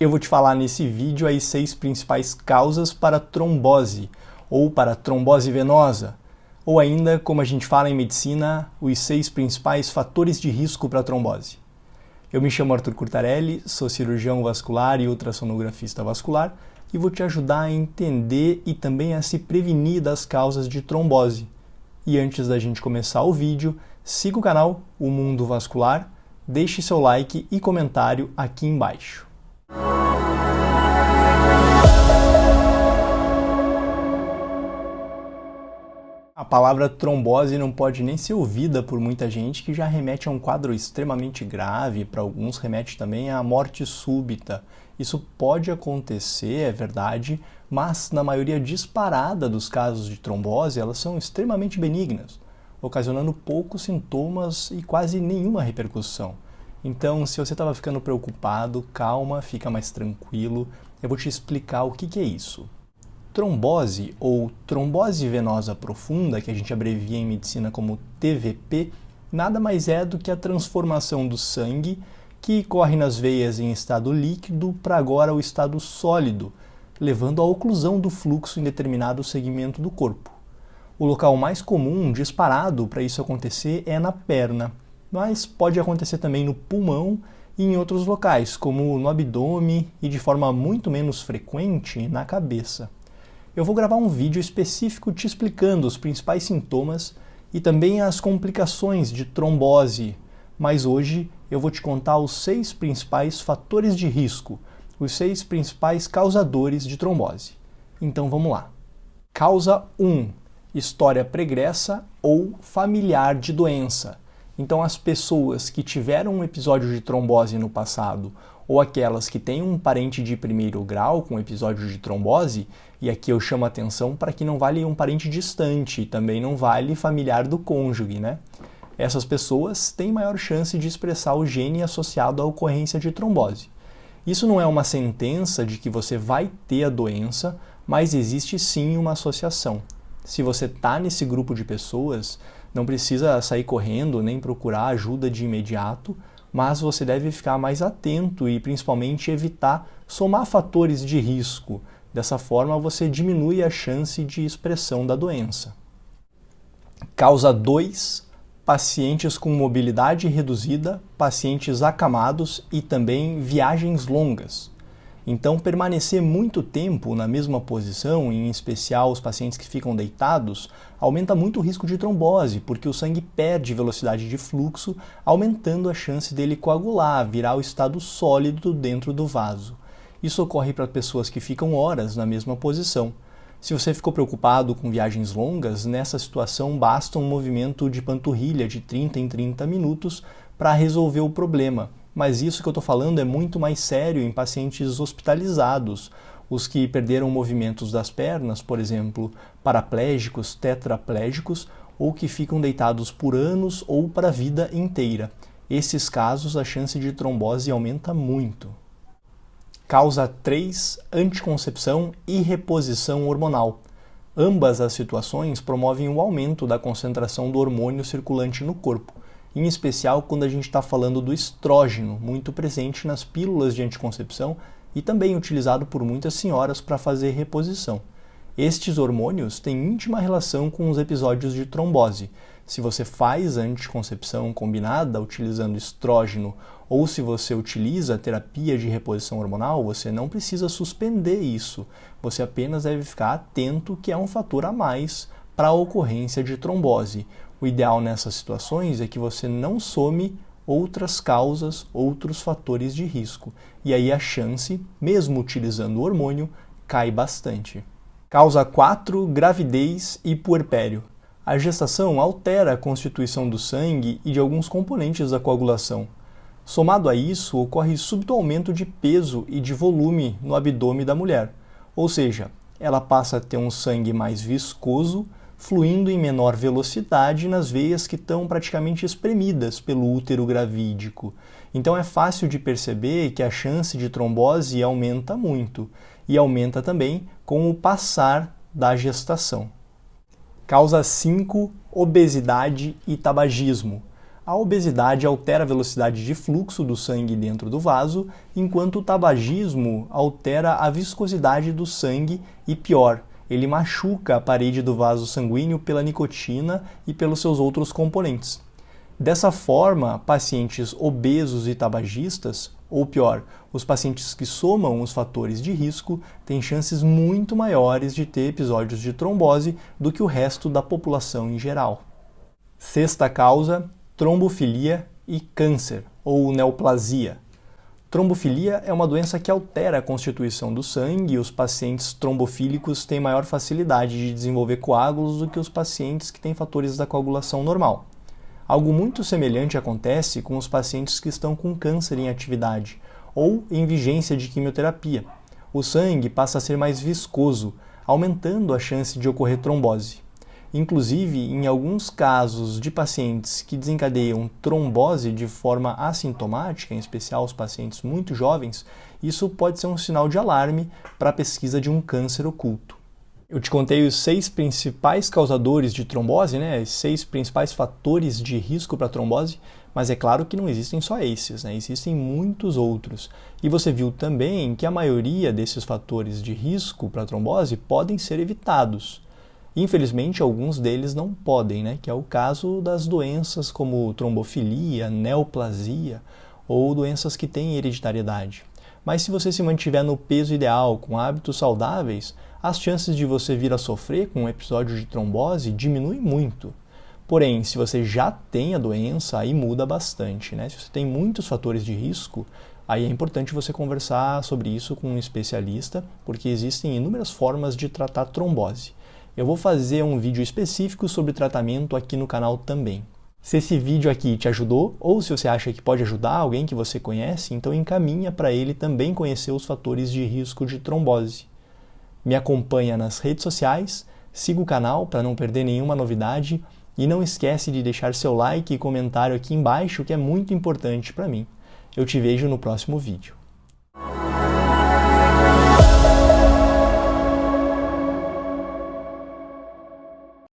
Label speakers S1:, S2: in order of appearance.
S1: Eu vou te falar nesse vídeo as 6 principais causas para trombose, ou para trombose venosa, ou ainda, como a gente fala em medicina, os 6 principais fatores de risco para trombose. Eu me chamo Arthur Curtarelli, sou cirurgião vascular e ultrassonografista vascular e vou te ajudar a entender e também a se prevenir das causas de trombose. E antes da gente começar o vídeo, siga o canal O Mundo Vascular, deixe seu like e comentário aqui embaixo. A palavra trombose não pode nem ser ouvida por muita gente, que já remete a um quadro extremamente grave, para alguns remete também à morte súbita. Isso pode acontecer, é verdade, mas na maioria disparada dos casos de trombose, elas são extremamente benignas, ocasionando poucos sintomas e quase nenhuma repercussão. Então, se você estava ficando preocupado, calma, fica mais tranquilo, eu vou te explicar o que é isso. Trombose, ou trombose venosa profunda, que a gente abrevia em medicina como TVP, nada mais é do que a transformação do sangue que corre nas veias em estado líquido para agora o estado sólido, levando à oclusão do fluxo em determinado segmento do corpo. O local mais comum, disparado para isso acontecer, é na perna, mas pode acontecer também no pulmão e em outros locais, como no abdômen e de forma muito menos frequente na cabeça. Eu vou gravar um vídeo específico te explicando os principais sintomas e também as complicações de trombose, mas hoje eu vou te contar os 6 principais fatores de risco, os 6 principais causadores de trombose. Então vamos lá. Causa 1. História pregressa ou familiar de doença. Então as pessoas que tiveram um episódio de trombose no passado ou aquelas que têm um parente de primeiro grau com episódio de trombose, e aqui eu chamo a atenção para que não vale um parente distante, também não vale familiar do cônjuge, né? Essas pessoas têm maior chance de expressar o gene associado à ocorrência de trombose. Isso não é uma sentença de que você vai ter a doença, mas existe sim uma associação. Se você está nesse grupo de pessoas, não precisa sair correndo nem procurar ajuda de imediato, mas você deve ficar mais atento e principalmente evitar somar fatores de risco. Dessa forma você diminui a chance de expressão da doença. Causa 2. Pacientes com mobilidade reduzida, pacientes acamados e também viagens longas. Então, permanecer muito tempo na mesma posição, em especial os pacientes que ficam deitados, aumenta muito o risco de trombose, porque o sangue perde velocidade de fluxo, aumentando a chance dele coagular, virar o estado sólido dentro do vaso. Isso ocorre para pessoas que ficam horas na mesma posição. Se você ficou preocupado com viagens longas, nessa situação basta um movimento de panturrilha de 30 em 30 minutos para resolver o problema. Mas isso que eu estou falando é muito mais sério em pacientes hospitalizados, os que perderam movimentos das pernas, por exemplo, paraplégicos, tetraplégicos, ou que ficam deitados por anos ou para a vida inteira. Esses casos, a chance de trombose aumenta muito. Causa 3. Anticoncepção e reposição hormonal. Ambas as situações promovem o aumento da concentração do hormônio circulante no corpo, em especial quando a gente está falando do estrógeno, muito presente nas pílulas de anticoncepção e também utilizado por muitas senhoras para fazer reposição. Estes hormônios têm íntima relação com os episódios de trombose. Se você faz anticoncepção combinada utilizando estrógeno ou se você utiliza terapia de reposição hormonal, você não precisa suspender isso. Você apenas deve ficar atento que é um fator a mais para a ocorrência de trombose. O ideal nessas situações é que você não some outras causas, outros fatores de risco. E aí a chance, mesmo utilizando o hormônio, cai bastante. Causa 4. Gravidez e puerpério. A gestação altera a constituição do sangue e de alguns componentes da coagulação. Somado a isso, ocorre súbito aumento de peso e de volume no abdômen da mulher. Ou seja, ela passa a ter um sangue mais viscoso, fluindo em menor velocidade nas veias que estão praticamente espremidas pelo útero gravídico. Então é fácil de perceber que a chance de trombose aumenta muito, e aumenta também com o passar da gestação. Causa 5. Obesidade e tabagismo. A obesidade altera a velocidade de fluxo do sangue dentro do vaso, enquanto o tabagismo altera a viscosidade do sangue e, pior, ele machuca a parede do vaso sanguíneo pela nicotina e pelos seus outros componentes. Dessa forma, pacientes obesos e tabagistas, ou pior, os pacientes que somam os fatores de risco, têm chances muito maiores de ter episódios de trombose do que o resto da população em geral. Sexta causa, trombofilia e câncer, ou neoplasia. Trombofilia é uma doença que altera a constituição do sangue e os pacientes trombofílicos têm maior facilidade de desenvolver coágulos do que os pacientes que têm fatores da coagulação normal. Algo muito semelhante acontece com os pacientes que estão com câncer em atividade ou em vigência de quimioterapia. O sangue passa a ser mais viscoso, aumentando a chance de ocorrer trombose. Inclusive, em alguns casos de pacientes que desencadeiam trombose de forma assintomática, em especial os pacientes muito jovens, isso pode ser um sinal de alarme para a pesquisa de um câncer oculto. Eu te contei os 6 principais causadores de trombose, né? Os 6 principais fatores de risco para trombose, mas é claro que não existem só esses, né? Existem muitos outros. E você viu também que a maioria desses fatores de risco para trombose podem ser evitados. Infelizmente, alguns deles não podem, né? Que é o caso das doenças como trombofilia, neoplasia ou doenças que têm hereditariedade. Mas se você se mantiver no peso ideal, com hábitos saudáveis, as chances de você vir a sofrer com um episódio de trombose diminuem muito. Porém, se você já tem a doença, aí muda bastante, né? Se você tem muitos fatores de risco, aí é importante você conversar sobre isso com um especialista, porque existem inúmeras formas de tratar trombose. Eu vou fazer um vídeo específico sobre tratamento aqui no canal também. Se esse vídeo aqui te ajudou, ou se você acha que pode ajudar alguém que você conhece, então encaminha para ele também conhecer os fatores de risco de trombose. Me acompanha nas redes sociais, siga o canal para não perder nenhuma novidade e não esquece de deixar seu like e comentário aqui embaixo, que é muito importante para mim. Eu te vejo no próximo vídeo.